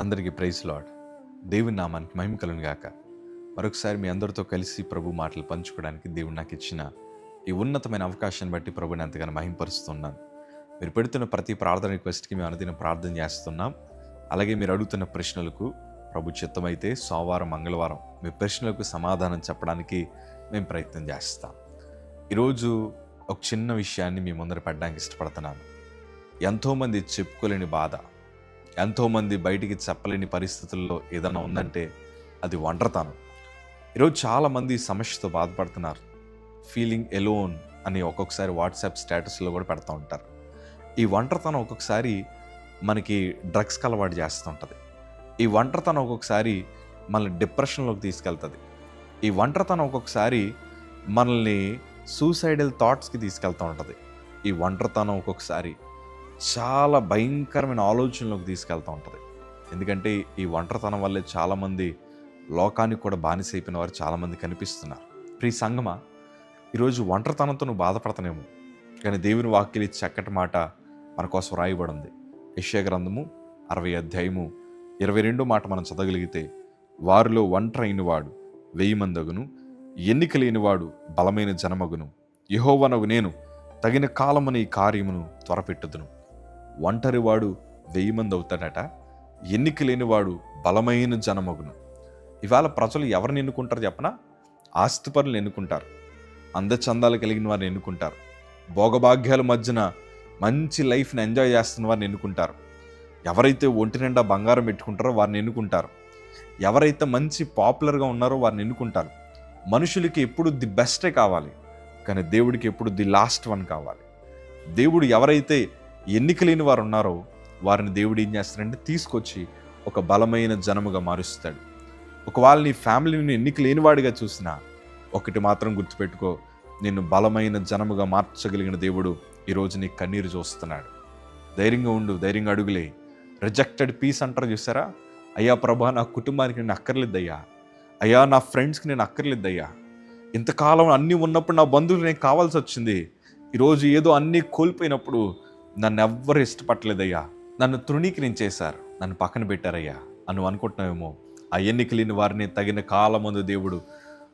అందరికీ praise lord. దేవుని నామానికి మహిమ కలుగును గాక. మరొకసారి మీ అందరితో కలిసి ప్రభు మాటలు పంచుకోవడానికి దేవుడు నాకు ఇచ్చిన ఈ ఉన్నతమైన అవకాశాన్ని బట్టి ప్రభుని ఎంతగానో మహిమపరుస్తున్నాను. మీరు పెడుతున్న ప్రతి ప్రార్థన రిక్వెస్ట్కి మేము అనుదిన ప్రార్థన చేస్తున్నాం. అలాగే మీరు అడుగుతున్న ప్రశ్నలకు ప్రభు చిత్తమైతే సోమవారం మంగళవారం మీ ప్రశ్నలకు సమాధానం చెప్పడానికి మేము ప్రయత్నం చేస్తాం. ఈరోజు ఒక చిన్న విషయాన్ని మీ ముందర పెట్టడానికి ఇష్టపడుతున్నాను. ఎంతోమంది చెప్పుకోలేని బాధ, ఎంతోమంది బయటికి చెప్పలేని పరిస్థితుల్లో ఏదైనా ఉందంటే అది ఒంటరితనం. ఈరోజు చాలామంది సమస్యతో బాధపడుతున్నారు. ఫీలింగ్ ఎలోన్ అని ఒక్కొక్కసారి వాట్సాప్ స్టేటస్లో కూడా పెడతా ఉంటారు. ఈ ఒంటరితనం ఒక్కొక్కసారి మనకి డ్రగ్స్కి అలవాటు చేస్తూ ఉంటుంది. ఈ ఒంటరితనం ఒక్కొక్కసారి మనల్ని డిప్రెషన్లోకి తీసుకెళ్తుంది. ఈ ఒంటరితనం ఒక్కొక్కసారి మనల్ని సూసైడల్ థాట్స్కి తీసుకెళ్తూ ఉంటుంది. ఈ ఒంటరితనం ఒక్కొక్కసారి చాలా భయంకరమైన ఆలోచనలోకి తీసుకెళ్తూ ఉంటుంది. ఎందుకంటే ఈ ఒంటరితనం వల్లే చాలామంది లోకానికి కూడా బానిసైపోయిన వారు చాలామంది కనిపిస్తున్నారు. ప్రియ సంగమా, ఈరోజు ఒంటరితనంతో నువ్వు బాధపడతానేమో, కానీ దేవుని వాక్యం చక్కటి మాట మన కోసం రాయబడి ఉంది. యెషయా గ్రంథము 60 మాట మనం చదవగలిగితే, వారిలో ఒంటరైన వాడు 1000 మందగును, ఎన్నిక లేనివాడు బలమైన జనమగును, యెహోవానగు నేను తగిన కాలమున ఈ కార్యమును త్వరపెట్టుదును. ఒంటరివాడు 1000 మంది అవుతాడట, ఎన్నిక లేనివాడు బలమైన జనమగును. ఇవాళ ప్రజలు ఎవరిని ఎన్నుకుంటారు చెప్పనా? ఆస్తిపరులను ఎన్నుకుంటారు, అందచందాలు కలిగిన వారిని ఎన్నుకుంటారు, భోగభాగ్యాల మధ్యన మంచి లైఫ్ని ఎంజాయ్ చేస్తున్న వారిని ఎన్నుకుంటారు, ఎవరైతే ఒంటి నిండా బంగారం పెట్టుకుంటారో వారిని ఎన్నుకుంటారు, ఎవరైతే మంచి పాపులర్గా ఉన్నారో వారిని ఎన్నుకుంటారు. మనుషులకి ఎప్పుడు ది బెస్టే కావాలి, కానీ దేవుడికి ఎప్పుడు ది లాస్ట్ వన్ కావాలి. దేవుడు ఎవరైతే ఎన్నిక లేని వారు ఉన్నారో వారిని దేవుడు ఏం చేస్తాడంటే తీసుకొచ్చి ఒక బలమైన జనముగా మారుస్తాడు. ఒకవేళ నీ ఫ్యామిలీని ఎన్నిక లేనివాడిగా చూసినా ఒకటి మాత్రం గుర్తుపెట్టుకో, నిన్ను బలమైన జనముగా మార్చగలిగిన దేవుడు ఈరోజు నీ కన్నీరు చూస్తున్నాడు. ధైర్యంగా ఉండు, ధైర్యంగా అడుగులే. రిజెక్టెడ్ పీస్ అంటారు చూసారా? అయ్యా ప్రభా, నా కుటుంబానికి నేను అక్కర్లేద్దయ్యా, అయ్యా నా ఫ్రెండ్స్కి నేను అక్కర్లేద్దయ్యా, ఇంతకాలం అన్నీ ఉన్నప్పుడు నా బంధువులు నేను కావాల్సి వచ్చింది, ఈరోజు ఏదో అన్నీ కోల్పోయినప్పుడు నన్ను ఎవ్వరు ఇష్టపడలేదయ్యా, నన్ను తృణీకరించేశారు, నన్ను పక్కన పెట్టారయ్యా అని అనుకుంటున్నావేమో. ఆ ఎన్నిక లేని వారిని తగిన కాలమందు దేవుడు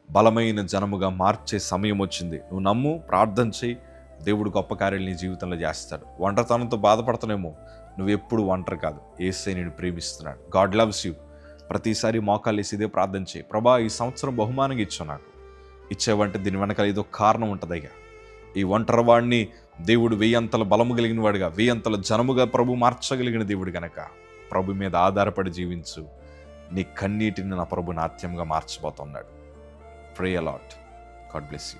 బలమైన జనముగా మార్చే సమయం వచ్చింది. నువ్వు నమ్ము, ప్రార్థన చేయి, దేవుడు గొప్ప కార్యాలు నీ జీవితంలో చేస్తాడు. ఒంటరితనంతో బాధపడతానేమో, నువ్వు ఎప్పుడు ఒంటరి కాదు. యేసయ్య నిన్ను ప్రేమిస్తున్నాడు. God loves you. ప్రతిసారి మోకాలు వేసి ఇదే ప్రార్థన చేయి, ప్రభా ఈ సంవత్సరం బహుమానంగా ఇచ్చావు, నాకు ఇచ్చేవంటే దీని వెనకాల ఏదో కారణం ఉంటుందయ్యా. ఈ ఒంటరివాడిని దేవుడు 1000 అంతల బలము కలిగిన వాడుగా, 1000 అంతల జనముగా ప్రభు మార్చగలిగిన దేవుడు గనక ప్రభు మీద ఆధారపడి జీవించు. నీ కన్నీటిని నా ప్రభు నాట్యంగా మార్చబోతున్నాడు. ప్రే అలాట్. God bless you.